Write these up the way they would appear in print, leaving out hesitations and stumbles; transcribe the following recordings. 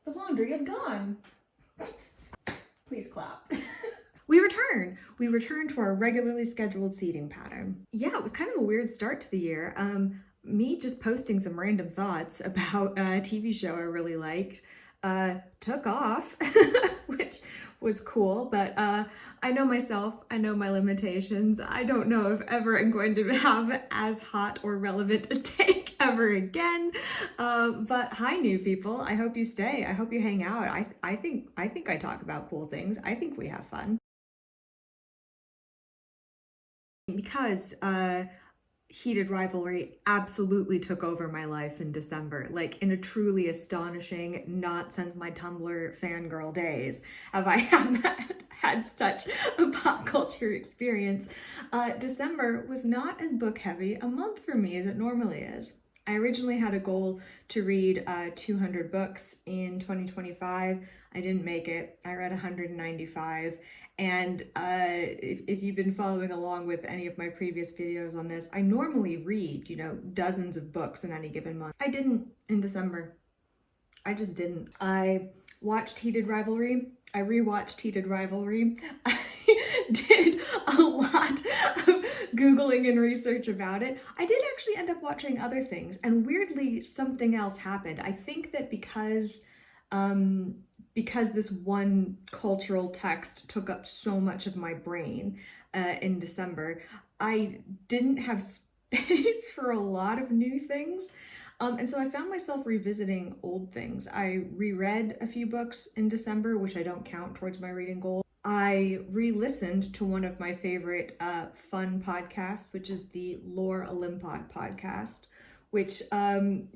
The laundry is gone. Please clap. We return to our regularly scheduled seating pattern. Yeah, it was kind of a weird start to the year. Me just posting some random thoughts about a TV show I really liked took off, which was cool, but I know myself, I know my limitations. I don't know if ever I'm going to have as hot or relevant a take ever again. But hi, new people. I hope you stay. I hope you hang out. I think I talk about cool things. I think we have fun. Because Heated Rivalry absolutely took over my life in December, like in a truly astonishing, not since my Tumblr fangirl days have I had such a pop culture experience. December was not as book heavy a month for me as it normally is. I originally had a goal to read 200 books in 2025. I didn't make it. I read 195. And if you've been following along with any of my previous videos on this, I normally read, dozens of books in any given month. I didn't in December. I just didn't. I watched Heated Rivalry. I rewatched Heated Rivalry. I did a lot of Googling and research about it. I did actually end up watching other things, and weirdly, something else happened. I think that because this one cultural text took up so much of my brain in December, I didn't have space for a lot of new things. And so I found myself revisiting old things. I reread a few books in December, which I don't count towards my reading goal. I re-listened to one of my favorite fun podcasts, which is the Lore Olympod podcast, which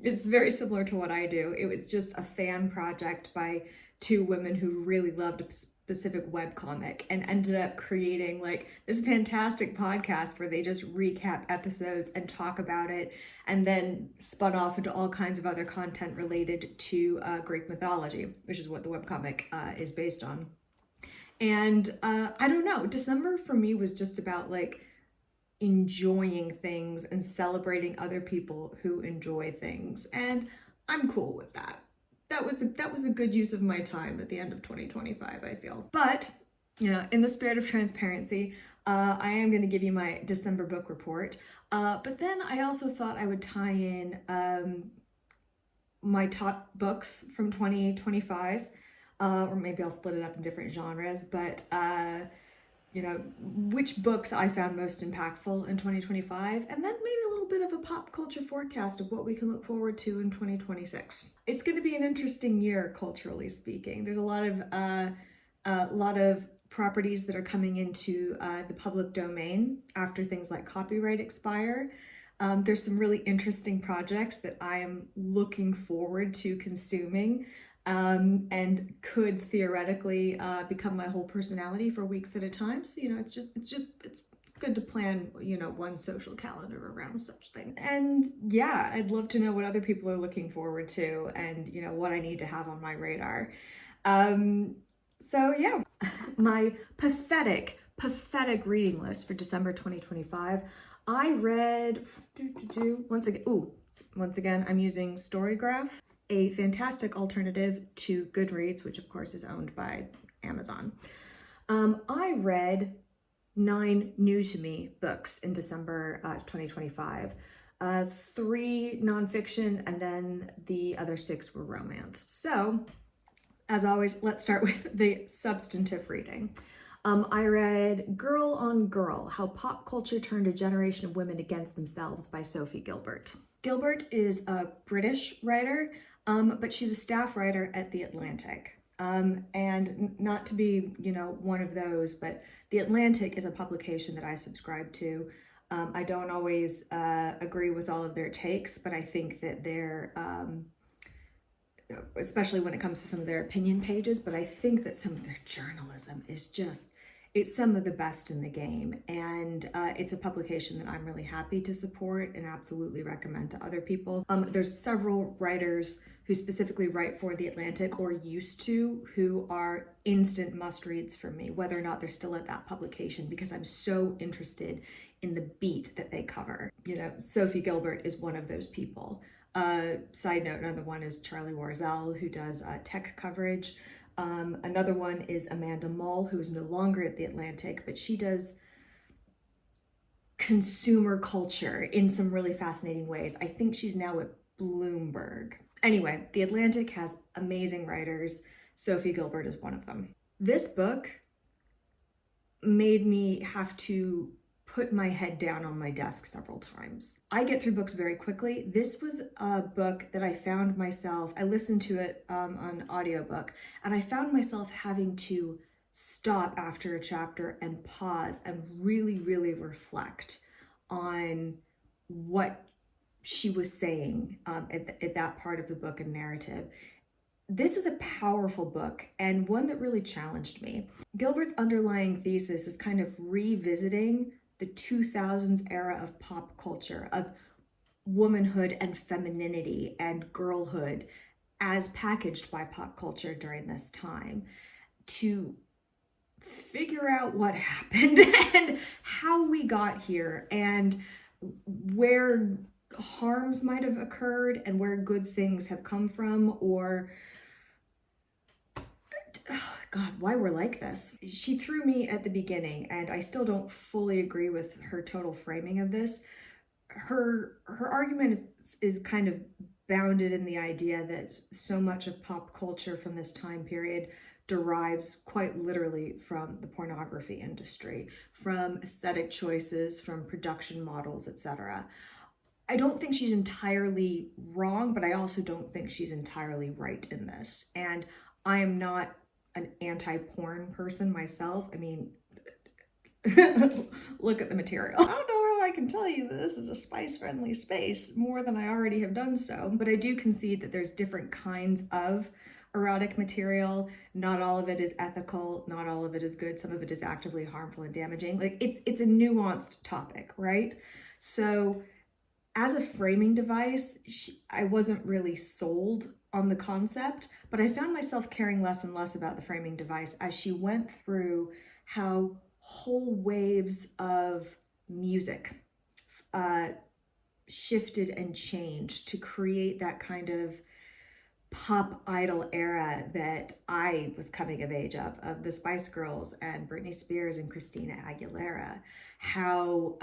is very similar to what I do. It was just a fan project by two women who really loved a specific webcomic and ended up creating like this fantastic podcast where they just recap episodes and talk about it, and then spun off into all kinds of other content related to Greek mythology, which is what the webcomic is based on. And I don't know, December for me was just about like enjoying things and celebrating other people who enjoy things, and I'm cool with that. That was a good use of my time at the end of 2025, I feel. But, in the spirit of transparency, I am going to give you my December book report. But then I also thought I would tie in my top books from 2025, or maybe I'll split it up in different genres, but which books I found most impactful in 2025, and then maybe a little bit of a pop culture forecast of what we can look forward to in 2026. It's going to be an interesting year, culturally speaking. There's a lot of properties that are coming into the public domain after things like copyright expire. There's some really interesting projects that I am looking forward to consuming. And could theoretically become my whole personality for weeks at a time. So, it's good to plan, one social calendar around such things. And yeah, I'd love to know what other people are looking forward to and, what I need to have on my radar. So yeah, my pathetic reading list for December 2025. I read, once again, I'm using Storygraph, a fantastic alternative to Goodreads, which of course is owned by Amazon. I read 9 new to me books in December 2025. 3 nonfiction, and then the other 6 were romance. So, as always, let's start with the substantive reading. I read Girl on Girl, How Pop Culture Turned a Generation of Women Against Themselves by Sophie Gilber. Gilber is a British writer, but she's a staff writer at The Atlantic. And not to be, one of those, but The Atlantic is a publication that I subscribe to. I don't always agree with all of their takes, but I think that they're, especially when it comes to some of their opinion pages, but I think that some of their journalism is it's some of the best in the game. And it's a publication that I'm really happy to support and absolutely recommend to other people. There's several writers who specifically write for The Atlantic or used to, who are instant must-reads for me, whether or not they're still at that publication, because I'm so interested in the beat that they cover. Sophie Gilber is one of those people. Side note, another one is Charlie Warzel, who does tech coverage. Another one is Amanda Mull, who is no longer at The Atlantic, but she does consumer culture in some really fascinating ways. I think she's now at Bloomberg. Anyway, The Atlantic has amazing writers. Sophie Gilbert is one of them. This book made me have to put my head down on my desk several times. I get through books very quickly. This was a book that I found myself, I listened to it on audiobook, and I found myself having to stop after a chapter and pause and really, really reflect on what she was saying at that part of the book and narrative. This is a powerful book and one that really challenged me. Gilbert's underlying thesis is kind of revisiting the 2000s era of pop culture, of womanhood and femininity and girlhood as packaged by pop culture during this time, to figure out what happened and how we got here and where harms might have occurred and where good things have come from, or oh God, why we're like this. She threw me at the beginning, and I still don't fully agree with her total framing of this. Her argument is kind of bounded in the idea that so much of pop culture from this time period derives quite literally from the pornography industry, from aesthetic choices, from production models, etc. I don't think she's entirely wrong, but I also don't think she's entirely right in this. And I am not an anti-porn person myself. I mean, look at the material. I don't know how I can tell you that this is a spice-friendly space more than I already have done so, but I do concede that there's different kinds of erotic material. Not all of it is ethical, not all of it is good, some of it is actively harmful and damaging. Like, it's a nuanced topic, right? So as a framing device, I wasn't really sold on the concept, but I found myself caring less and less about the framing device as she went through how whole waves of music shifted and changed to create that kind of pop idol era that I was coming of age of the Spice Girls and Britney Spears and Christina Aguilera. How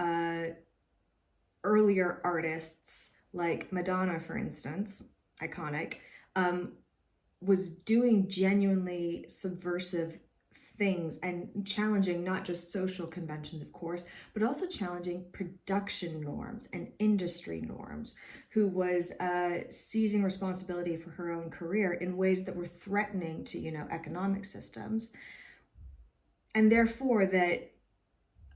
earlier artists like Madonna, for instance, iconic, was doing genuinely subversive things and challenging not just social conventions, of course, but also challenging production norms and industry norms, who was seizing responsibility for her own career in ways that were threatening to, economic systems. And therefore that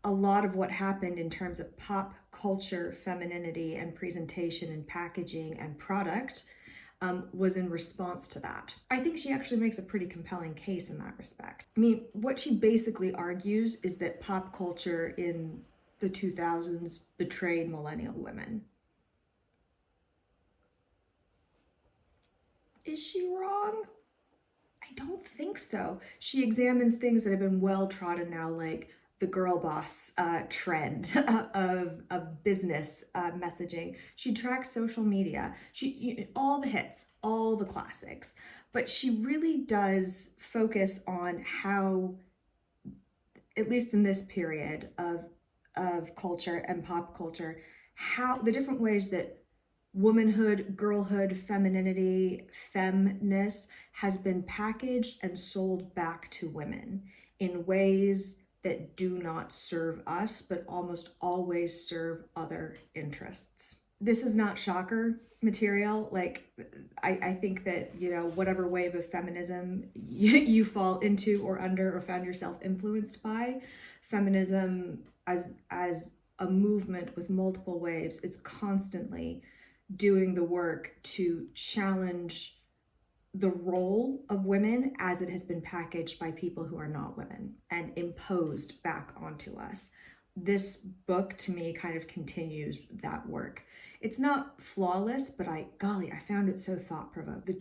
a lot of what happened in terms of pop culture, femininity and presentation and packaging and product was in response to that. I think she actually makes a pretty compelling case in that respect. I mean, what she basically argues is that pop culture in the 2000s betrayed millennial women. Is she wrong? I don't think so. She examines things that have been well trodden now, like the girl boss trend of business messaging. She tracks social media. All the hits, all the classics. But she really does focus on how, at least in this period of culture and pop culture, how the different ways that womanhood, girlhood, femininity, femness has been packaged and sold back to women in ways that do not serve us, but almost always serve other interests. This is not shocker material. Like, I think that, whatever wave of feminism you fall into or under or found yourself influenced by, feminism as a movement with multiple waves is constantly doing the work to challenge the role of women as it has been packaged by people who are not women and imposed back onto us. This book, to me, kind of continues that work. It's not flawless, but I found it so thought-provoking. The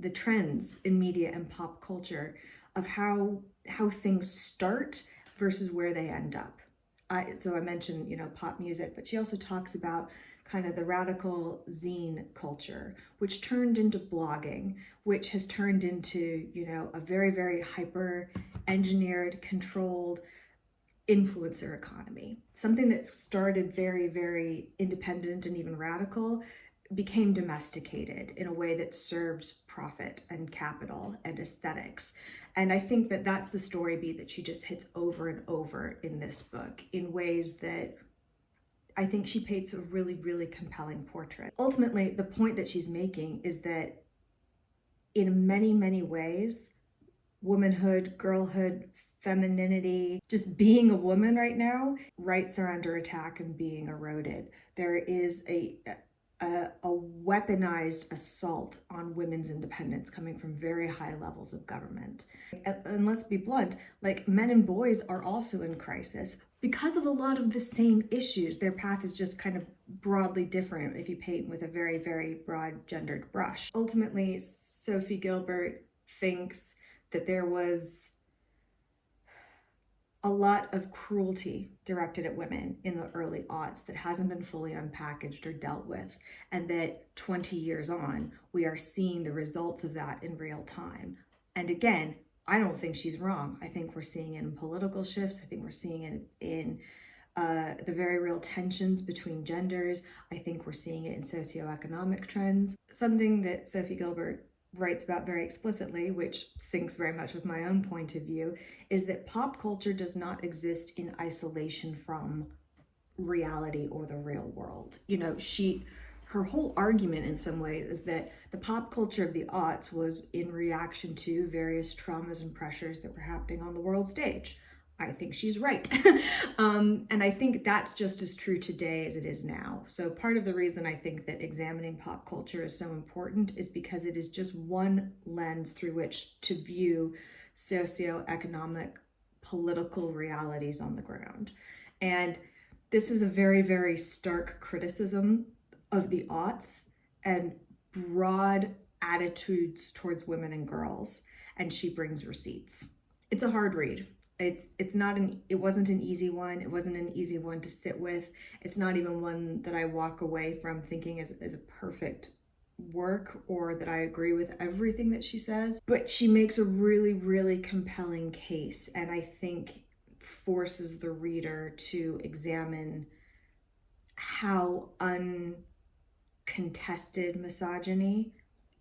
trends in media and pop culture of how things start versus where they end up. So I mentioned, pop music, but she also talks about kind of the radical zine culture, which turned into blogging, which has turned into, you know, a very, very hyper engineered, controlled influencer economy. Something that started very, very independent and even radical became domesticated in a way that serves profit and capital and aesthetics. And I think that that's the story beat that she just hits over and over in this book in ways that I think she paints a really, really compelling portrait. Ultimately, the point that she's making is that in many, many ways, womanhood, girlhood, femininity, just being a woman right now, rights are under attack and being eroded. There is a weaponized assault on women's independence coming from very high levels of government. And let's be blunt, like men and boys are also in crisis because of a lot of the same issues. Their path is just kind of broadly different if you paint with a very, very broad gendered brush. Ultimately, Sophie Gilbert thinks that there was a lot of cruelty directed at women in the early aughts that hasn't been fully unpackaged or dealt with, and that 20 years on, we are seeing the results of that in real time. And again, I don't think she's wrong. I think we're seeing it in political shifts. I think we're seeing it in the very real tensions between genders. I think we're seeing it in socioeconomic trends. Something that Sophie Gilbert writes about very explicitly, which syncs very much with my own point of view, is that pop culture does not exist in isolation from reality or the real world. You know, her whole argument in some ways is that the pop culture of the aughts was in reaction to various traumas and pressures that were happening on the world stage. I think she's right. And I think that's just as true today as it is now. So part of the reason I think that examining pop culture is so important is because it is just one lens through which to view socioeconomic, political realities on the ground. And this is a very, very stark criticism of the aughts and broad attitudes towards women and girls. And she brings receipts. It's a hard read. It wasn't an easy one. It wasn't an easy one to sit with. It's not even one that I walk away from thinking is a perfect work or that I agree with everything that she says. But she makes a really, really compelling case, and I think forces the reader to examine how uncontested misogyny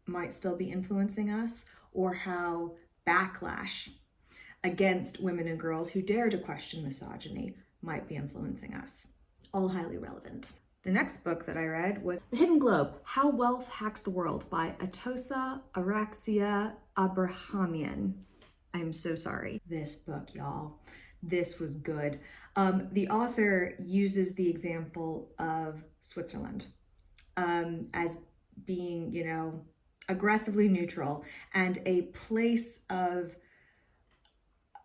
might still be influencing us, or how backlash against women and girls who dare to question misogyny might be influencing us. All highly relevant. The next book that I read was The Hidden Globe, How Wealth Hacks the World by Atossa, Araxia, Abrahamian. I'm so sorry. This book, y'all, this was good. The author uses the example of Switzerland as being, you know, aggressively neutral and a place of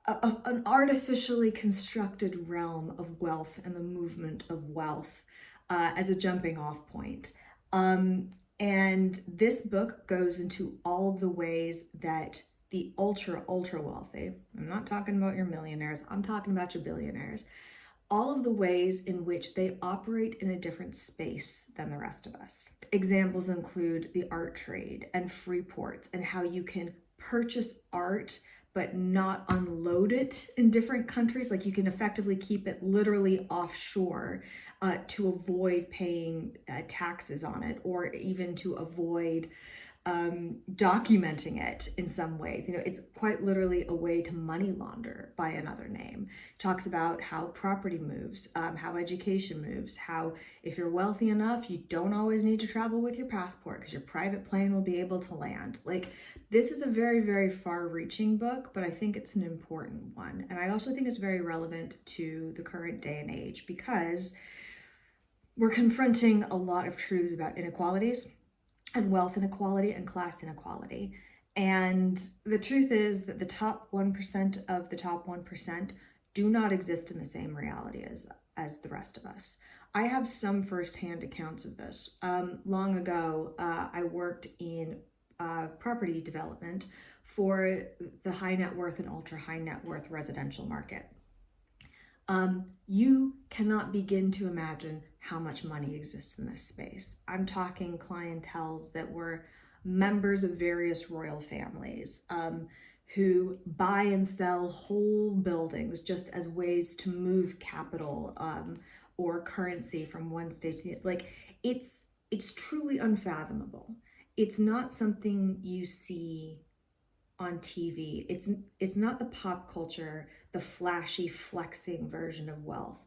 an artificially constructed realm of wealth and the movement of wealth as a jumping off point. And this book goes into all of the ways that the ultra wealthy, I'm not talking about your millionaires, I'm talking about your billionaires, all of the ways in which they operate in a different space than the rest of us. Examples include the art trade and free ports and how you can purchase art but not unload it in different countries. Like you can effectively keep it literally offshore to avoid paying taxes on it, or even to avoid documenting it in some ways. You know, it's quite literally a way to money launder by another name. Talks about how property moves, how education moves, how if you're wealthy enough, you don't always need to travel with your passport because your private plane will be able to land. Like, this is a very, very far-reaching book, but I think it's an important one. And I also think it's very relevant to the current day and age because we're confronting a lot of truths about inequalities and wealth inequality and class inequality. And the truth is that the top 1% of the top 1% do not exist in the same reality as the rest of us. I have some firsthand accounts of this. Long ago, I worked in property development for the high net worth and ultra high net worth residential market. You cannot begin to imagine how much money exists in this space. I'm talking clienteles that were members of various royal families, who buy and sell whole buildings just as ways to move capital, or currency from one state to the other. Like, it's truly unfathomable. It's not something you see on TV. It's not the pop culture, the flashy, flexing version of wealth.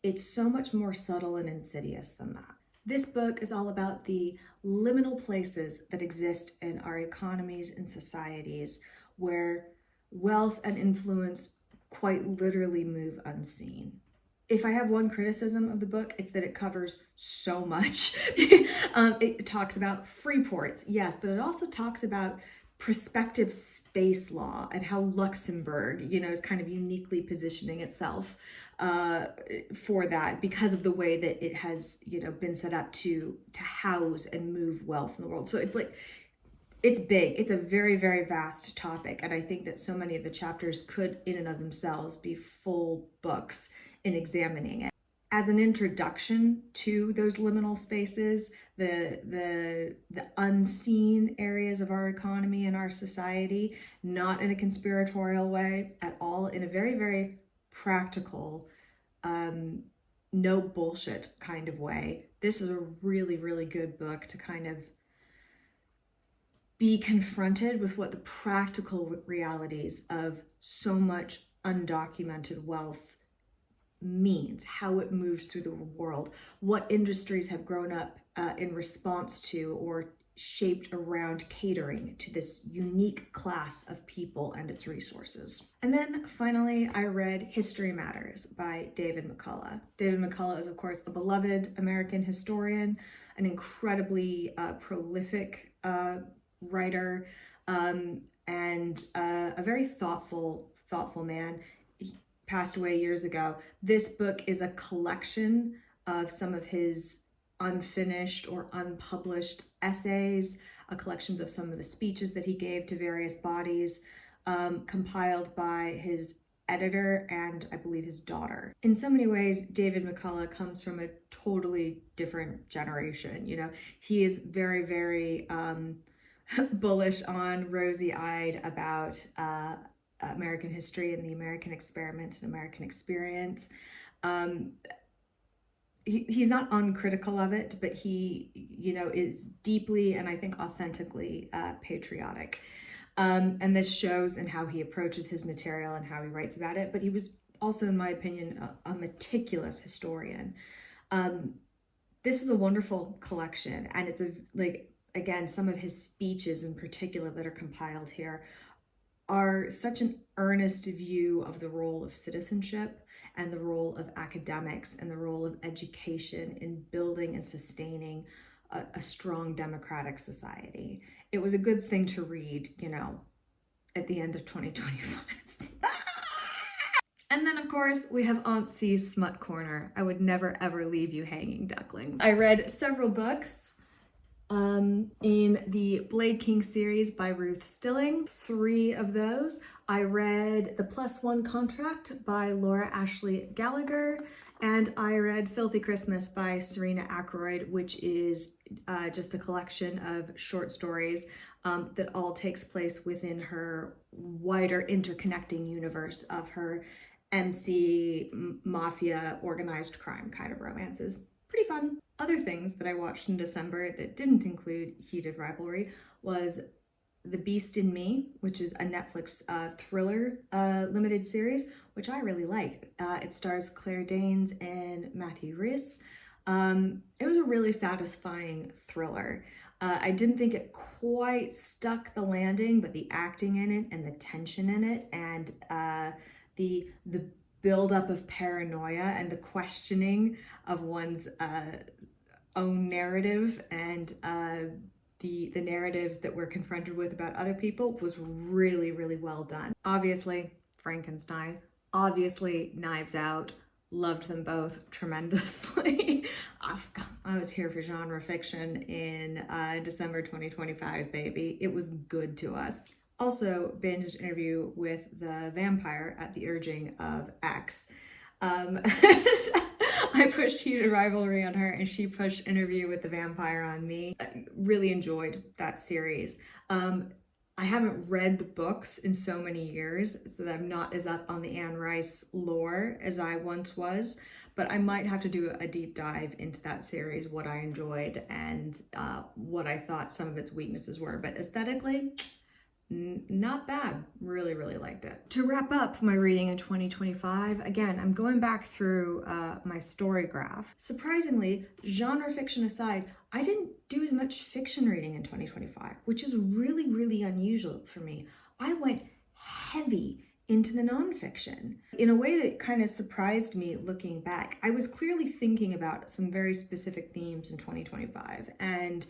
It's so much more subtle and insidious than that. This book is all about the liminal places that exist in our economies and societies where wealth and influence quite literally move unseen. If I have one criticism of the book, it's that it covers so much. It talks about free ports, yes, but it also talks about prospective space law and how Luxembourg, is kind of uniquely positioning itself for that because of the way that it has, been set up to house and move wealth in the world. So it's like, it's big. It's a very, very vast topic. And I think that so many of the chapters could, in and of themselves, be full books in examining it. As an introduction to those liminal spaces, the unseen areas of our economy and our society, not in a conspiratorial way at all, in a very, very practical, no bullshit kind of way. This is a really, really good book to kind of be confronted with what the practical realities of so much undocumented wealth means, how it moves through the world, what industries have grown up in response to or shaped around catering to this unique class of people and its resources. And then finally, I read History Matters by David McCollough. David McCollough is, of course, a beloved American historian, an incredibly prolific writer, and a very thoughtful man. He passed away years ago. This book is a collection of some of his unfinished or unpublished essays, collections of some of the speeches that he gave to various bodies, compiled by his editor and I believe his daughter. In so many ways, David McCollough comes from a totally different generation. He is very, very bullish on, rosy-eyed about American history and the American experiment and American experience. He's not uncritical of it, but he, is deeply and I think authentically patriotic. And this shows in how he approaches his material and how he writes about it. But he was also, in my opinion, a meticulous historian. This is a wonderful collection, and it's again, some of his speeches in particular that are compiled here are such an earnest view of the role of citizenship and the role of academics and the role of education in building and sustaining a strong democratic society. It was a good thing to read, at the end of 2025. And then, of course, we have Aunt C's Smut Corner. I would never, ever leave you hanging, ducklings. I read several books in the Blade King series by Ruth Stilling. 3 of those. I read The +1 Contract by Laura Ashley Gallagher, and I read Filthy Christmas by Serena Ackroyd, which is just a collection of short stories that all takes place within her wider interconnecting universe of her MC, mafia, organized crime kind of romances. Pretty fun. Other things that I watched in December that didn't include Heated Rivalry was The Beast in Me, which is a Netflix thriller limited series, which I really liked. It stars Claire Danes and Matthew Rhys. It was a really satisfying thriller. I didn't think it quite stuck the landing, but the acting in it and the tension in it and the buildup of paranoia and the questioning of one's own narrative and the narratives that we're confronted with about other people was really, really well done. Obviously, Frankenstein. Obviously, Knives Out. Loved them both tremendously. I was here for genre fiction in December 2025, baby. It was good to us. Also, binged Interview with the Vampire at the urging of X. I pushed Heated Rivalry on her, and she pushed Interview with the Vampire on me. I really enjoyed that series. I haven't read the books in so many years, so that I'm not as up on the Anne Rice lore as I once was, but I might have to do a deep dive into that series, what I enjoyed and what I thought some of its weaknesses were. But aesthetically, not bad. Really, really liked it. To wrap up my reading in 2025, again, I'm going back through my story graph. Surprisingly, genre fiction aside, I didn't do as much fiction reading in 2025, which is really, really unusual for me. I went heavy into the nonfiction in a way that kind of surprised me looking back. I was clearly thinking about some very specific themes in 2025, and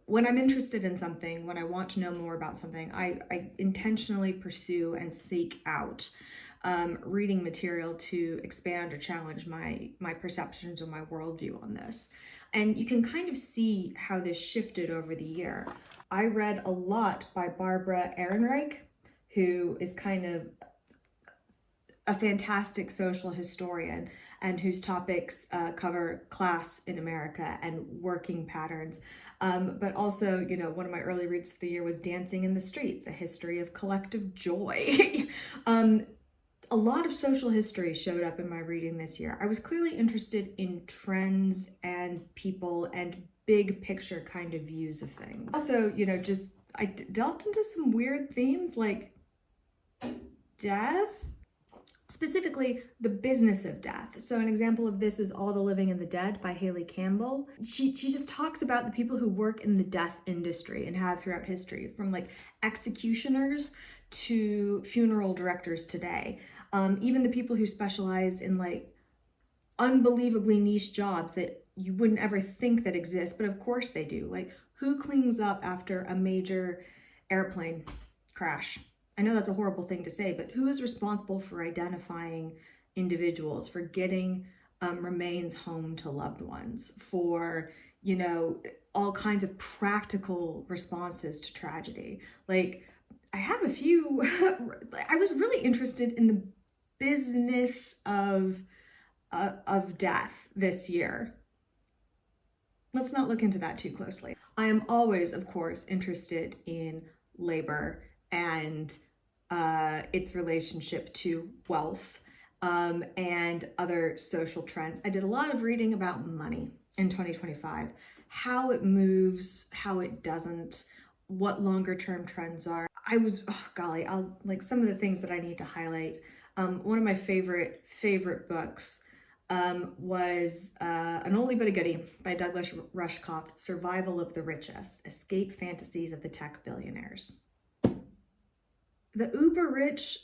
when I'm interested in something, when I want to know more about something, I intentionally pursue and seek out reading material to expand or challenge my perceptions or my worldview on this. And you can kind of see how this shifted over the year. I read a lot by Barbara Ehrenreich, who is kind of a fantastic social historian and whose topics cover class in America and working patterns. But also, you know, one of my early reads of the year was Dancing in the Streets, A History of Collective Joy. A lot of social history showed up in my reading this year. I was clearly interested in trends and people and big picture kind of views of things. Also, you know, just I delved into some weird themes like death, specifically the business of death. So an example of this is All the Living and the Dead by Haley Campbell. She just talks about the people who work in the death industry and have throughout history, from like executioners to funeral directors today. Even the people who specialize in like unbelievably niche jobs that you wouldn't ever think that exist, but of course they do. Like, who cleans up after a major airplane crash? I know that's a horrible thing to say, but who is responsible for identifying individuals, for getting remains home to loved ones, for, you know, all kinds of practical responses to tragedy? Like, I have a few, I was really interested in the business of death this year. Let's not look into that too closely. I am always, of course, interested in labor and its relationship to wealth and other social trends. I did a lot of reading about money in 2025, how it moves, how it doesn't, what longer term trends are. I was, oh golly, I'll like some of the things that I need to highlight. One of my favorite books was an oldie but a goodie by Douglas Rushkoff, Survival of the Richest, Escape Fantasies of the Tech Billionaires. The uber rich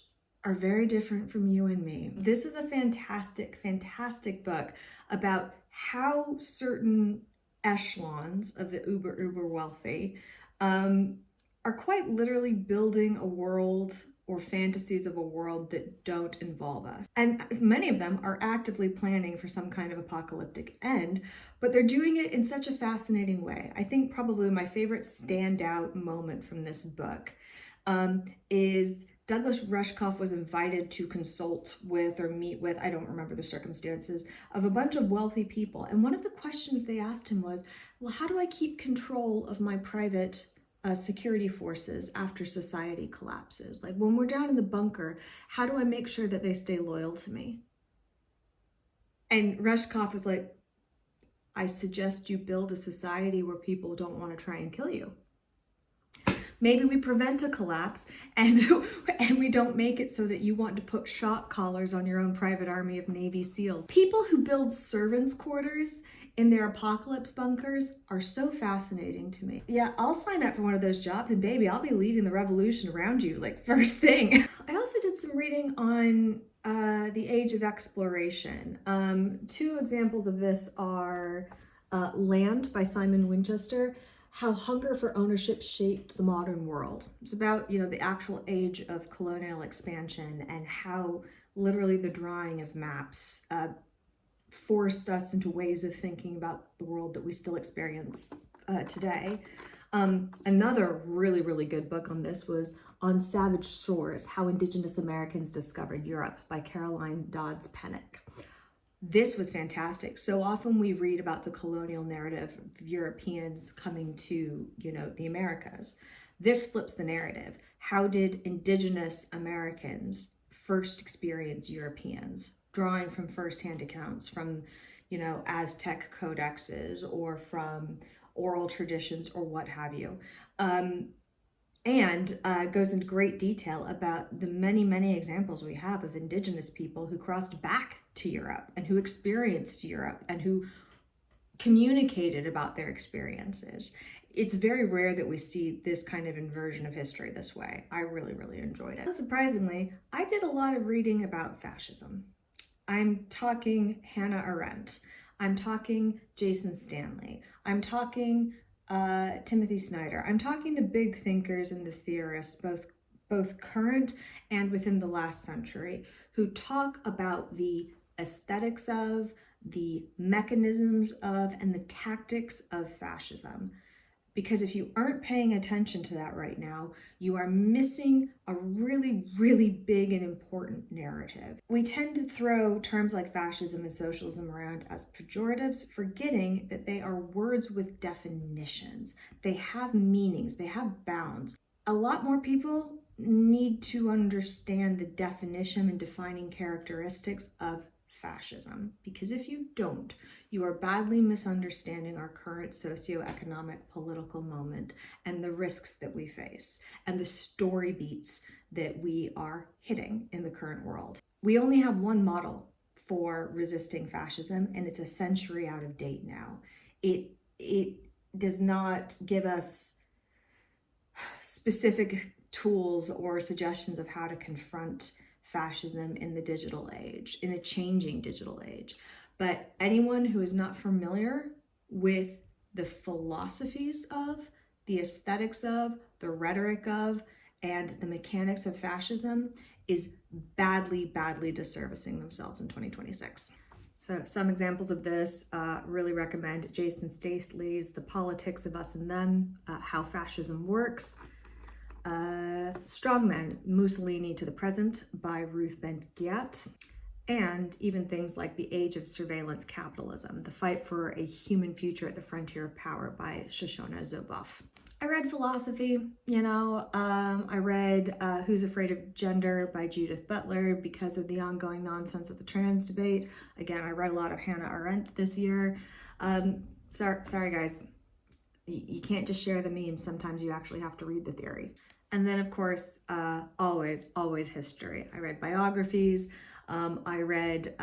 are very different from you and me. This is a fantastic, fantastic book about how certain echelons of the uber wealthy are quite literally building a world or fantasies of a world that don't involve us. And many of them are actively planning for some kind of apocalyptic end, but they're doing it in such a fascinating way. I think probably my favorite standout moment from this book is Douglas Rushkoff was invited to consult with or meet with, I don't remember the circumstances, of a bunch of wealthy people. And one of the questions they asked him was, well, how do I keep control of my private security forces after society collapses? Like, when we're down in the bunker, how do I make sure that they stay loyal to me? And Rushkoff was like, I suggest you build a society where people don't want to try and kill you. Maybe we prevent a collapse and we don't make it so that you want to put shock collars on your own private army of Navy SEALs. People who build servants' quarters in their apocalypse bunkers are so fascinating to me. Yeah, I'll sign up for one of those jobs and baby, I'll be leading the revolution around you like first thing. I also did some reading on the age of exploration. Two examples of this are Land by Simon Winchester, How Hunger for Ownership Shaped the Modern World. It's about, you know, the actual age of colonial expansion and how literally the drawing of maps forced us into ways of thinking about the world that we still experience today. Another really, really good book on this was on Savage Shores, How Indigenous Americans Discovered Europe by Caroline Dodds Pennock. This was fantastic. So often we read about the colonial narrative of Europeans coming to, the Americas. This flips the narrative. How did Indigenous Americans first experience Europeans? Drawing from firsthand accounts from, Aztec codexes or from oral traditions or what have you. And goes into great detail about the many, many examples we have of Indigenous people who crossed back to Europe and who experienced Europe and who communicated about their experiences. It's very rare that we see this kind of inversion of history this way. I really, really enjoyed it. Unsurprisingly, I did a lot of reading about fascism. I'm talking Hannah Arendt. I'm talking Jason Stanley. I'm talking Timothy Snyder. I'm talking the big thinkers and the theorists, both current and within the last century, who talk about the aesthetics of, the mechanisms of, and the tactics of fascism. Because if you aren't paying attention to that right now, you are missing a really, really big and important narrative. We tend to throw terms like fascism and socialism around as pejoratives, forgetting that they are words with definitions. They have meanings, they have bounds. A lot more people need to understand the definition and defining characteristics of fascism, because if you don't, you are badly misunderstanding our current socioeconomic political moment and the risks that we face and the story beats that we are hitting in the current world. We only have one model for resisting fascism, and it's a century out of date now. It does not give us specific tools or suggestions of how to confront fascism in the digital age, in a changing digital age. But anyone who is not familiar with the philosophies of, the aesthetics of, the rhetoric of, and the mechanics of fascism is badly, badly disservicing themselves in 2026. So some examples of this, really recommend Jason Staley's The Politics of Us and Them, How Fascism Works. Strongmen, Mussolini to the Present by Ruth Bent-Giat, and even things like The Age of Surveillance Capitalism, The Fight for a Human Future at the Frontier of Power by Shoshana Zuboff. I read philosophy, I read Who's Afraid of Gender by Judith Butler because of the ongoing nonsense of the trans debate. Again, I read a lot of Hannah Arendt this year. Sorry guys, you can't just share the memes. Sometimes you actually have to read the theory. And then of course, always history. I read biographies. I read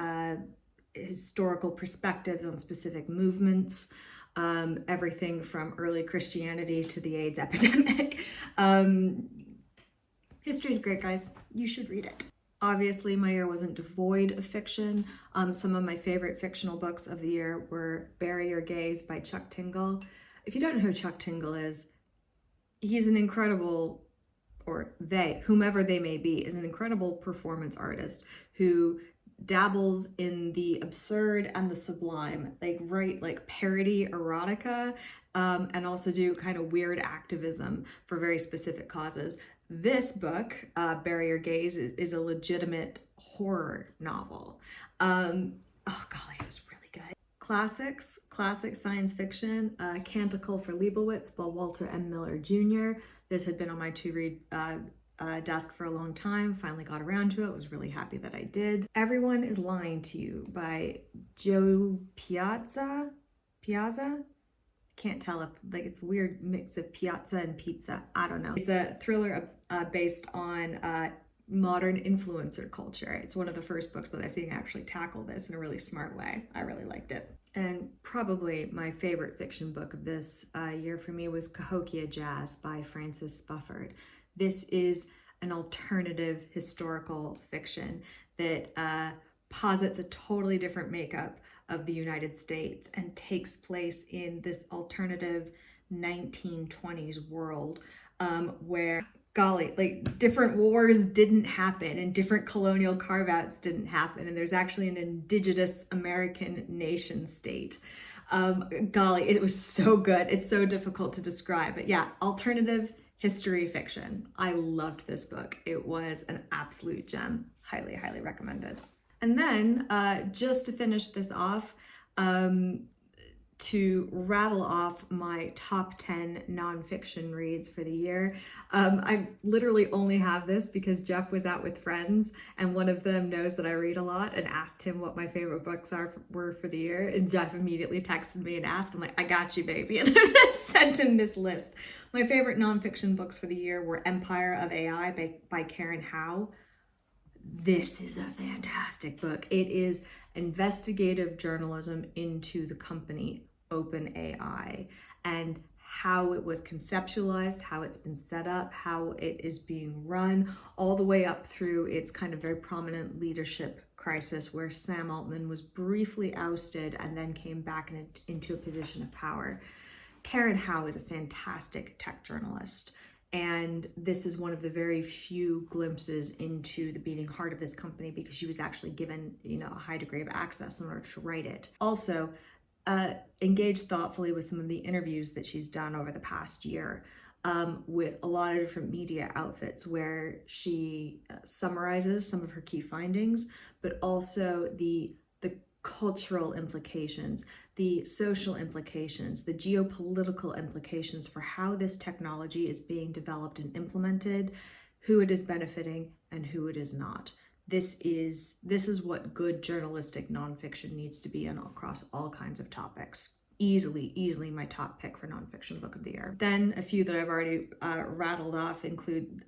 historical perspectives on specific movements, everything from early Christianity to the AIDS epidemic. History is great, guys. You should read it. Obviously, my year wasn't devoid of fiction. Some of my favorite fictional books of the year were Bury Your Gaze by Chuck Tingle. If you don't know who Chuck Tingle is, he's an incredible, or they, whomever they may be, is an incredible performance artist who dabbles in the absurd and the sublime, like write like parody erotica, and also do kind of weird activism for very specific causes. This book, Bury Your Gaze, is a legitimate horror novel. Oh golly, it was really good. Classic science fiction, Canticle for Leibowitz by Walter M. Miller Jr. This had been on my to-read desk for a long time, finally got around to it, was really happy that I did. Everyone is Lying to You by Joe Piazza? Can't tell if, like, it's a weird mix of piazza and pizza. I don't know. It's a thriller based on modern influencer culture. It's one of the first books that I've seen actually tackle this in a really smart way. I really liked it. And probably my favorite fiction book of this year for me was Cahokia Jazz by Frances Spufford. This is an alternative historical fiction that posits a totally different makeup of the United States and takes place in this alternative 1920s world where, golly, like different wars didn't happen and different colonial carve-outs didn't happen, and there's actually an indigenous American nation state. Golly, it was so good. It's so difficult to describe, but yeah, alternative history fiction. I loved this book. It was an absolute gem. Highly, highly recommended. And then just to finish this off, to rattle off my top 10 nonfiction reads for the year. I literally only have this because Jeff was out with friends and one of them knows that I read a lot and asked him what my favorite books were for the year. And Jeff immediately texted me and asked, I'm like, I got you, baby. And I sent him this list. My favorite nonfiction books for the year were Empire of AI by Karen Howe. This is a fantastic book. It is investigative journalism into the company OpenAI and how it was conceptualized, how it's been set up, how it is being run, all the way up through its kind of very prominent leadership crisis where Sam Altman was briefly ousted and then came back into a position of power. Karen Howe is a fantastic tech journalist. And this is one of the very few glimpses into the beating heart of this company because she was actually given, a high degree of access in order to write it. Also, engage thoughtfully with some of the interviews that she's done over the past year with a lot of different media outfits where she summarizes some of her key findings, but also the cultural implications, the social implications, the geopolitical implications for how this technology is being developed and implemented, who it is benefiting and who it is not. This is what good journalistic nonfiction needs to be in across all kinds of topics. Easily my top pick for nonfiction book of the year. Then a few that I've already rattled off include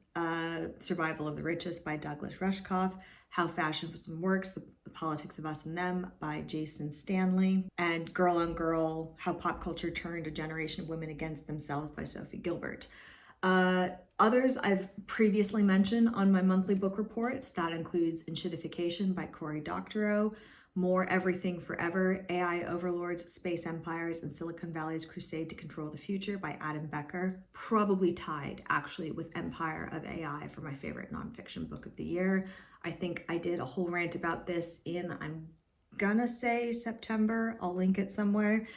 Survival of the Richest by Douglas Rushkoff, How Fascism Works, the Politics of Us and Them by Jason Stanley, and Girl on Girl, How Pop Culture Turned a Generation of Women Against Themselves by Sophie Gilber. Others I've previously mentioned on my monthly book reports. That includes Enshittification by Cory Doctorow, More Everything Forever, AI Overlords, Space Empires, and Silicon Valley's Crusade to Control the Future by Adam Becker. Probably tied, actually, with Empire of AI for my favorite nonfiction book of the year. I think I did a whole rant about this in, I'm gonna say September. I'll link it somewhere.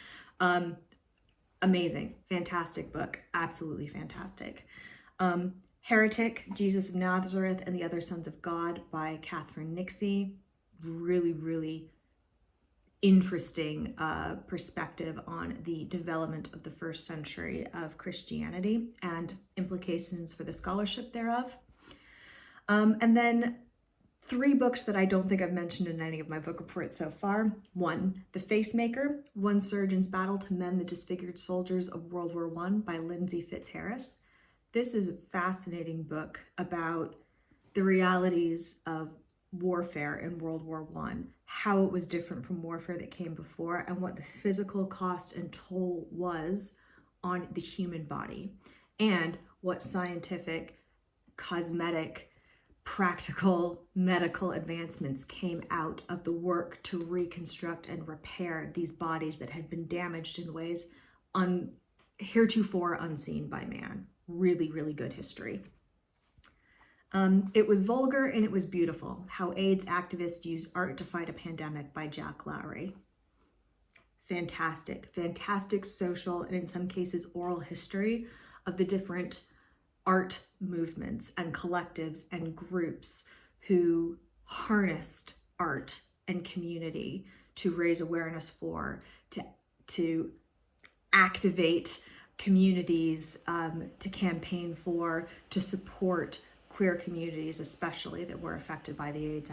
Amazing, fantastic book, absolutely fantastic. Heretic, Jesus of Nazareth and the Other Sons of God by Catherine Nixie. Really interesting perspective on the development of the first century of Christianity and implications for the scholarship thereof. And then 3 books that I don't think I've mentioned in any of my book reports so far. 1, The Facemaker, One Surgeon's Battle to Mend the Disfigured Soldiers of World War I by Lindsay Fitzharris. This is a fascinating book about the realities of warfare in World War I, how it was different from warfare that came before, and what the physical cost and toll was on the human body, and what scientific, cosmetic, practical medical advancements came out of the work to reconstruct and repair these bodies that had been damaged in ways heretofore unseen by man. Really good history. It was vulgar and it was beautiful. How AIDS activists use art to fight a pandemic by Jack Lowry. Fantastic social and in some cases oral history of the different art movements and collectives and groups who harnessed art and community to raise awareness for, to activate communities, to campaign for, to support queer communities, especially that were affected by the AIDS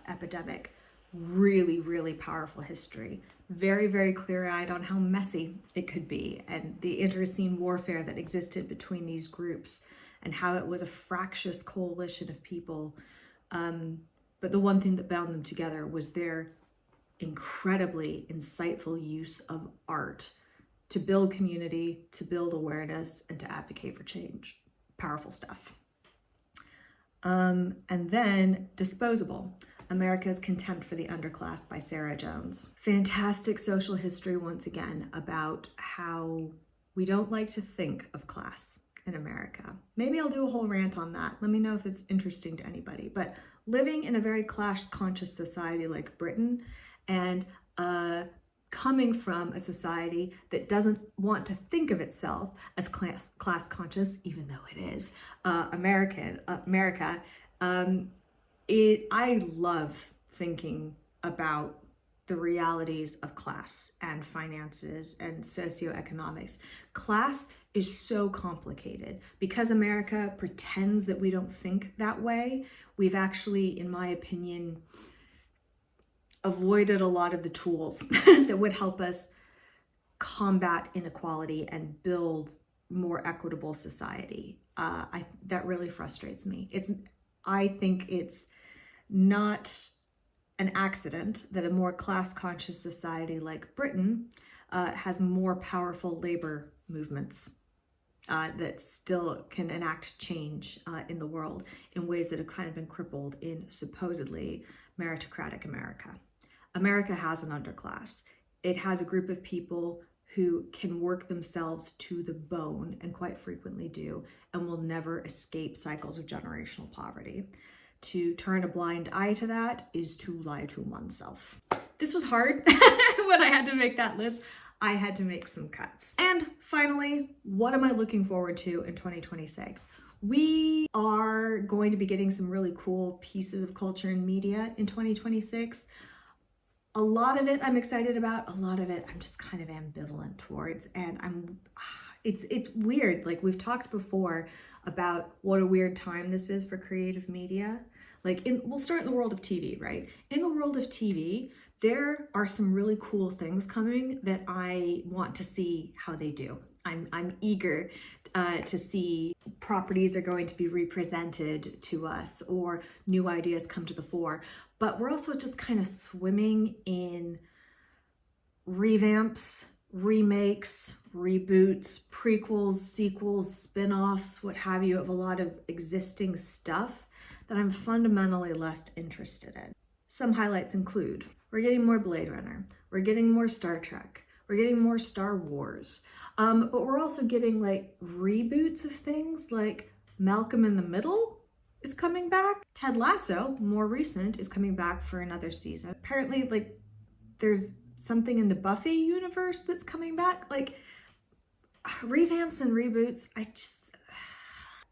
epidemic. Really powerful history. Very clear-eyed on how messy it could be and the internecine warfare that existed between these groups and how it was a fractious coalition of people. But the one thing that bound them together was their incredibly insightful use of art to build community, to build awareness, and to advocate for change. Powerful stuff. And then Disposable, America's Contempt for the Underclass by Sarah Jones. Fantastic social history once again about how we don't like to think of class in America. Maybe I'll do a whole rant on that. Let me know if it's interesting to anybody. But living in a very class-conscious society like Britain and a coming from a society that doesn't want to think of itself as class conscious, even though it is America. I love thinking about the realities of class and finances and socioeconomics. Class is so complicated. Because America pretends that we don't think that way, we've actually, in my opinion, avoided a lot of the tools that would help us combat inequality and build more equitable society. That really frustrates me. I think it's not an accident that a more class-conscious society like Britain has more powerful labor movements that still can enact change in the world in ways that have kind of been crippled in supposedly meritocratic America. America has an underclass. It has a group of people who can work themselves to the bone, and quite frequently do, and will never escape cycles of generational poverty. To turn a blind eye to that is to lie to oneself. This was hard. When I had to make that list, I had to make some cuts. And finally, what am I looking forward to in 2026? We are going to be getting some really cool pieces of culture and media in 2026. A lot of it I'm excited about, a lot of it I'm just kind of ambivalent towards, and it's weird. Like, we've talked before about what a weird time this is for creative media. We'll start in the world of TV, right? In the world of TV, there are some really cool things coming that I want to see how they do. I'm eager to see properties are going to be represented to us or new ideas come to the fore. But we're also just kind of swimming in revamps, remakes, reboots, prequels, sequels, spin-offs, what have you, of a lot of existing stuff that I'm fundamentally less interested in. Some highlights include, we're getting more Blade Runner, we're getting more Star Trek, we're getting more Star Wars, but we're also getting like reboots of things like Malcolm in the Middle is coming back. Ted Lasso, more recent, is coming back for another season. Apparently, like, there's something in the Buffy universe that's coming back. Like, revamps and reboots,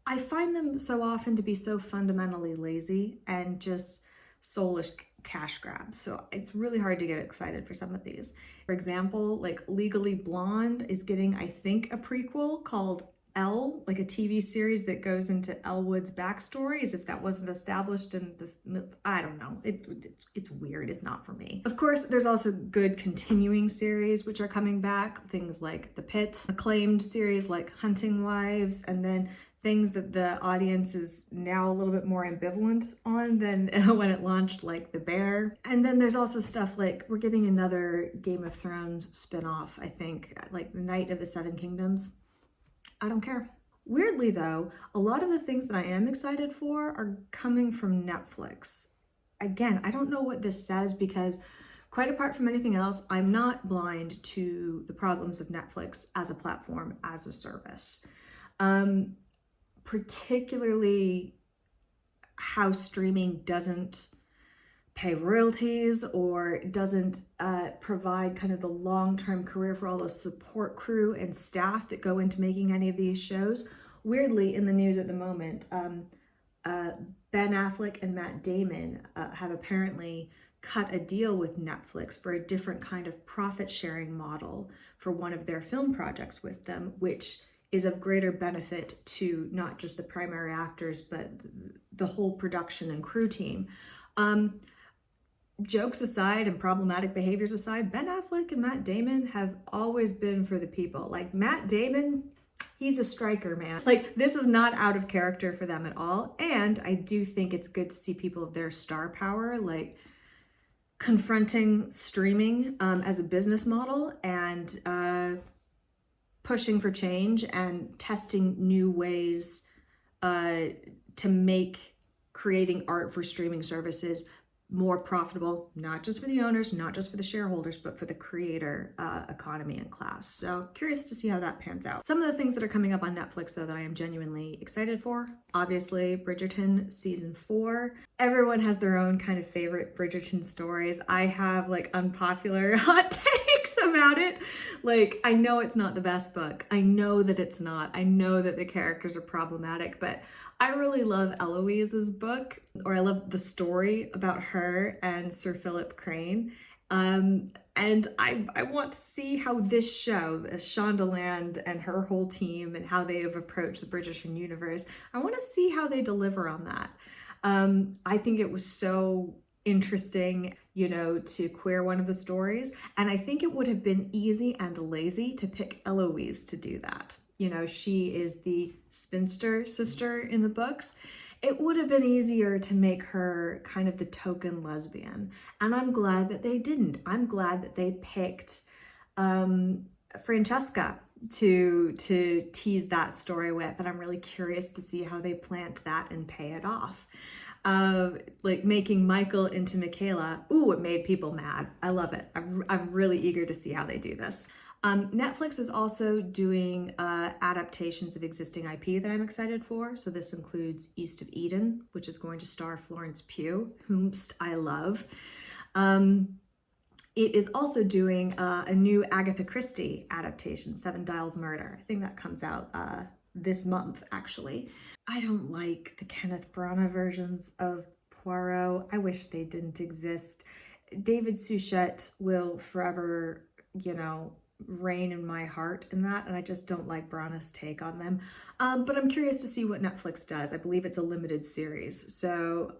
I find them so often to be so fundamentally lazy and just soulless cash grabs. So it's really hard to get excited for some of these. For example, like Legally Blonde is getting, I think, a prequel called Elle, like a TV series that goes into Elwood's backstory, as if that wasn't established in the, I don't know, it's weird, it's not for me. Of course, there's also good continuing series which are coming back, things like The Pit, acclaimed series like Hunting Wives, and then things that the audience is now a little bit more ambivalent on than when it launched, like The Bear. And then there's also stuff like, we're getting another Game of Thrones spin-off, I think, like The Night of the Seven Kingdoms. I don't care. Weirdly though, a lot of the things that I am excited for are coming from Netflix. Again, I don't know what this says because quite apart from anything else, I'm not blind to the problems of Netflix as a platform, as a service. Particularly how streaming doesn't pay royalties or doesn't provide kind of the long-term career for all the support crew and staff that go into making any of these shows. Weirdly, in the news at the moment, Ben Affleck and Matt Damon have apparently cut a deal with Netflix for a different kind of profit-sharing model for one of their film projects with them, which is of greater benefit to not just the primary actors, but the whole production and crew team. Jokes aside and problematic behaviors aside, Ben Affleck and Matt Damon have always been for the people. Like, Matt Damon, he's a striker, man. Like, this is not out of character for them at all. And I do think it's good to see people of their star power, like, confronting streaming as a business model and pushing for change and testing new ways to make creating art for streaming services more profitable, not just for the owners, not just for the shareholders, but for the creator economy and class. So curious to see how that pans out. Some of the things that are coming up on Netflix though that I am genuinely excited for, obviously Bridgerton season 4. Everyone has their own kind of favorite Bridgerton stories. I have like unpopular hot takes about it. Like, I know it's not the best book. I know that it's not. I know that the characters are problematic, but I really love Eloise's book, or I love the story about her and Sir Philip Crane. And I want to see how this show, Shondaland and her whole team, and how they have approached the Bridgerton universe, I want to see how they deliver on that. I think it was so interesting, you know, to queer one of the stories. And I think it would have been easy and lazy to pick Eloise to do that. You know, she is the spinster sister in the books. It would have been easier to make her kind of the token lesbian. And I'm glad that they didn't. I'm glad that they picked Francesca to tease that story with. And I'm really curious to see how they plant that and pay it off. Like making Michael into McCollough. Ooh, it made people mad. I love it. I'm really eager to see how they do this. Netflix is also doing adaptations of existing IP that I'm excited for. So this includes East of Eden, which is going to star Florence Pugh, whomst I love. It is also doing a new Agatha Christie adaptation, Seven Dials Murder. I think that comes out this month, actually. I don't like the Kenneth Branagh versions of Poirot. I wish they didn't exist. David Suchet will forever, you know, reign in my heart in that, and I just don't like Branagh's take on them. But I'm curious to see what Netflix does. I believe it's a limited series. So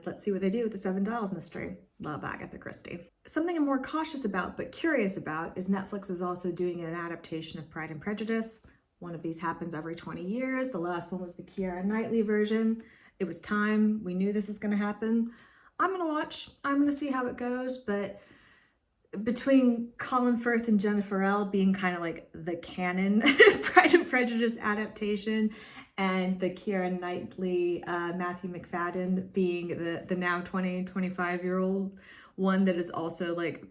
let's see what they do with the Seven Dials mystery. Love Agatha Christie. Something I'm more cautious about but curious about is Netflix is also doing an adaptation of Pride and Prejudice. One of these happens every 20 years. The last one was the Keira Knightley version. It was time. We knew this was going to happen. I'm going to watch. I'm going to see how it goes, but between Colin Firth and Jennifer L being kind of like the canon Pride and Prejudice adaptation, and the Keira Knightley, Matthew McFadden being the now 20, 25-year-old one that is also like,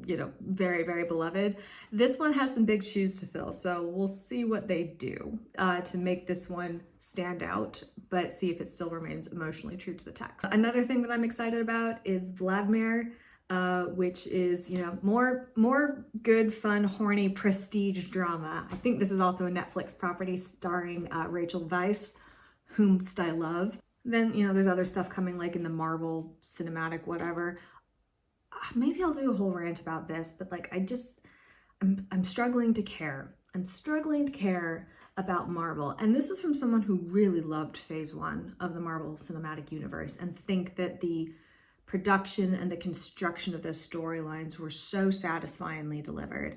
you know, very, very beloved. This one has some big shoes to fill, so we'll see what they do to make this one stand out, but see if it still remains emotionally true to the text. Another thing that I'm excited about is Vladimir, which is, you know, more good, fun, horny prestige drama. I think this is also a Netflix property starring Rachel Weisz, whomst I love. Then, you know, there's other stuff coming like in the Marvel cinematic whatever. Maybe I'll do a whole rant about this, but like I'm struggling to care. I'm struggling to care about Marvel. And this is from someone who really loved phase 1 of the Marvel Cinematic Universe and think that the production and the construction of those storylines were so satisfyingly delivered.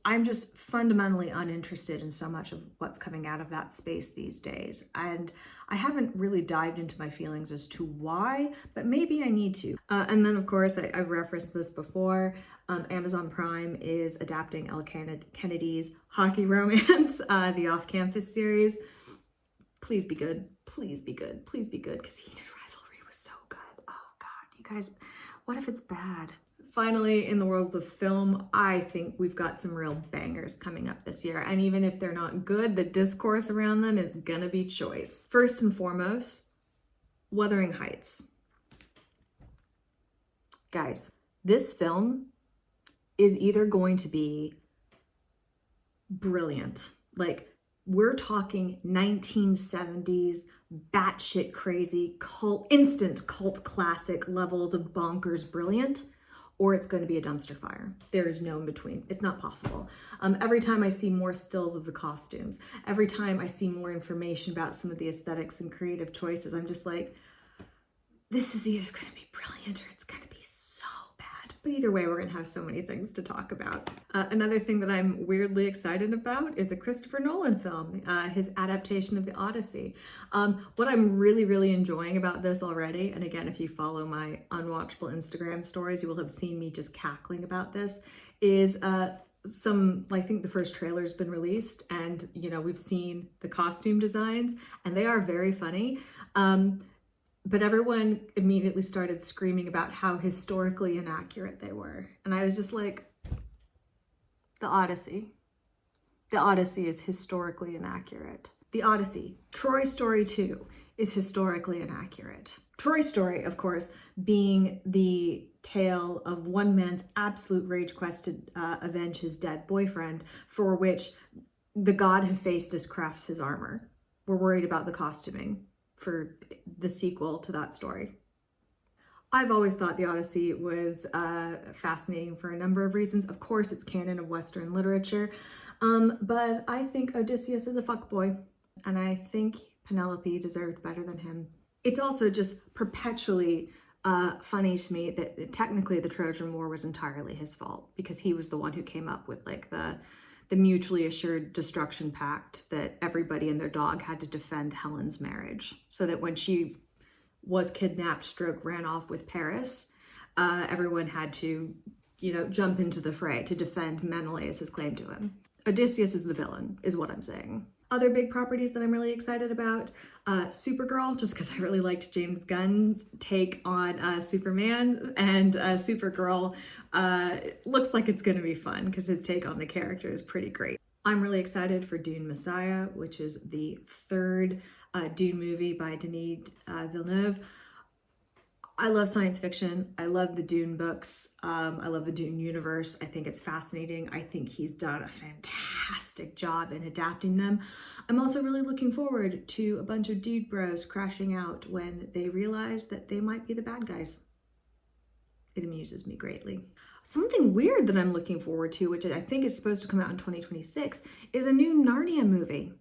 I'm just fundamentally uninterested in so much of what's coming out of that space these days. And I haven't really dived into my feelings as to why, but maybe I need to. And then, of course, I've referenced this before. Amazon Prime is adapting Elle Kennedy's hockey romance, the Off-Campus series. Please be good. Please be good. Please be good, because Heated Rivalry was so good. Oh, God, you guys, what if it's bad? Finally, in the world of film, I think we've got some real bangers coming up this year. And even if they're not good, the discourse around them is gonna be choice. First and foremost, Wuthering Heights. Guys, this film is either going to be brilliant. Like, we're talking 1970s, batshit crazy, instant cult classic levels of bonkers brilliant, or it's going to be a dumpster fire. There is no in between. It's not possible. Every time I see more stills of the costumes, every time I see more information about some of the aesthetics and creative choices, I'm just like, this is either going to be brilliant or it's going to be so bad. But either way, we're going to have so many things to talk about. Another thing that I'm weirdly excited about is a Christopher Nolan film, his adaptation of the Odyssey. What I'm really, really enjoying about this already, and again, if you follow my unwatchable Instagram stories, you will have seen me just cackling about this, is I think the first trailer's been released, and, you know, we've seen the costume designs, and they are very funny. But everyone immediately started screaming about how historically inaccurate they were. And I was just like, the Odyssey. The Odyssey is historically inaccurate. The Odyssey, Troy Story 2, is historically inaccurate. Troy's story, of course, being the tale of one man's absolute rage quest to avenge his dead boyfriend, for which the god Hephaestus crafts his armor. We're worried about the costuming for the sequel to that story. I've always thought the Odyssey was fascinating for a number of reasons. Of course, it's canon of Western literature, but I think Odysseus is a fuckboy, and I think Penelope deserved better than him. It's also just perpetually funny to me that technically the Trojan War was entirely his fault, because he was the one who came up with like the mutually assured destruction pact that everybody and their dog had to defend Helen's marriage, so that when she was kidnapped stroke ran off with Paris, everyone had to, jump into the fray to defend Menelaus' claim to him. Odysseus is the villain, is what I'm saying. Other big properties that I'm really excited about, Supergirl, just because I really liked James Gunn's take on Superman, and Supergirl looks like it's going to be fun because his take on the character is pretty great. I'm really excited for Dune Messiah, which is the third Dune movie by Denis Villeneuve. I love science fiction. I love the Dune books. I love the Dune universe. I think it's fascinating. I think he's done a fantastic job in adapting them. I'm also really looking forward to a bunch of dude bros crashing out when they realize that they might be the bad guys. It amuses me greatly. Something weird that I'm looking forward to, which I think is supposed to come out in 2026, is a new Narnia movie.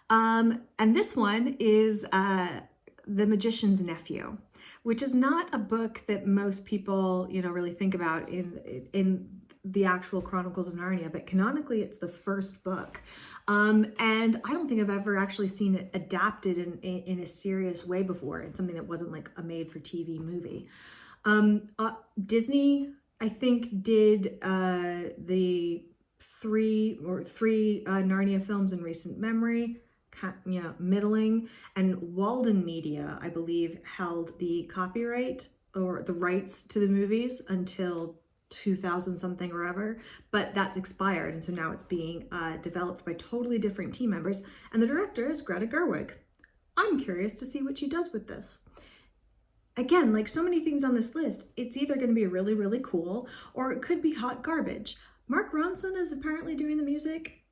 And this one is The Magician's Nephew, which is not a book that most people, really think about in the actual Chronicles of Narnia, but canonically it's the first book. And I don't think I've ever actually seen it adapted in a serious way before. It's something that wasn't like a made-for-TV movie. Disney, I think, did the three Narnia films in recent memory, middling, and Walden Media, I believe, held the copyright or the rights to the movies until 2000 something or ever, but that's expired, and so now it's being developed by totally different team members, and the director is Greta Gerwig. I'm curious to see what she does with this. Again, like so many things on this list, it's either going to be really, really cool, or it could be hot garbage. Mark Ronson is apparently doing the music.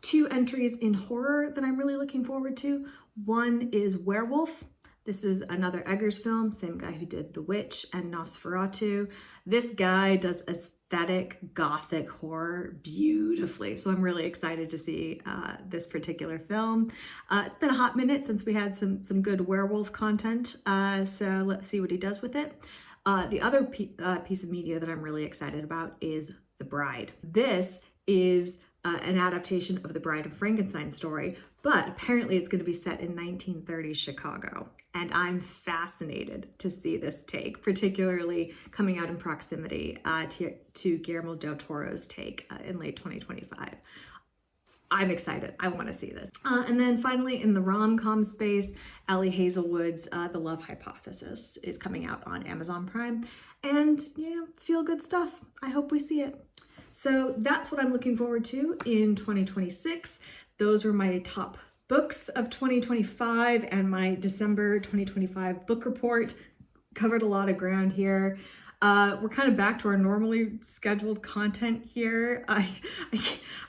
2 entries in horror that I'm really looking forward to. One is Werewolf. This is another Eggers film, same guy who did The Witch and Nosferatu. This guy does aesthetic gothic horror beautifully, so I'm really excited to see this particular film. It's been a hot minute since we had some good werewolf content, so let's see what he does with it. The other piece of media that I'm really excited about is The Bride. This is an adaptation of the Bride of Frankenstein story, but apparently it's going to be set in 1930s Chicago. And I'm fascinated to see this take, particularly coming out in proximity to Guillermo del Toro's take in late 2025. I'm excited. I want to see this. And then finally, in the rom-com space, Ellie Hazelwood's The Love Hypothesis is coming out on Amazon Prime. And, feel good stuff. I hope we see it. So that's what I'm looking forward to in 2026. Those were my top books of 2025 and my December 2025 book report. Covered a lot of ground here. We're kind of back to our normally scheduled content here. I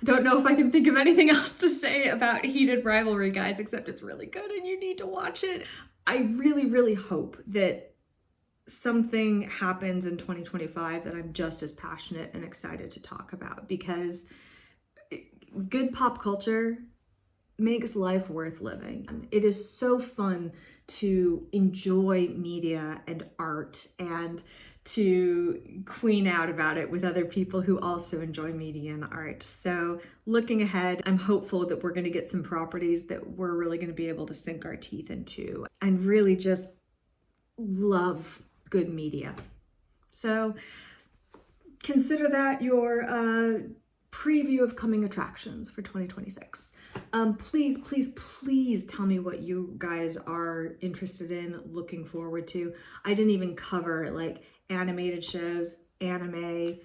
don't know if I can think of anything else to say about Heated Rivalry, guys, except it's really good and you need to watch it. I really, really hope that something happens in 2025 that I'm just as passionate and excited to talk about, because good pop culture makes life worth living. It is so fun to enjoy media and art and to queen out about it with other people who also enjoy media and art. So looking ahead, I'm hopeful that we're going to get some properties that we're really going to be able to sink our teeth into and really just love good media. So consider that your preview of coming attractions for 2026. Please tell me what you guys are interested in, looking forward to. I didn't even cover like animated shows, anime,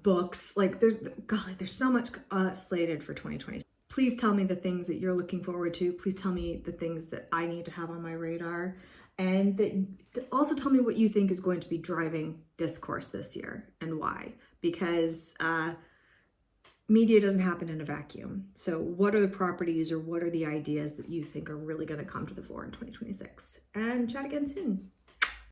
books. Like there's so much slated for 2026. Please tell me the things that you're looking forward to. Please tell me the things that I need to have on my radar. And also tell me what you think is going to be driving discourse this year and why. Because media doesn't happen in a vacuum. So what are the properties or what are the ideas that you think are really going to come to the fore in 2026? And chat again soon.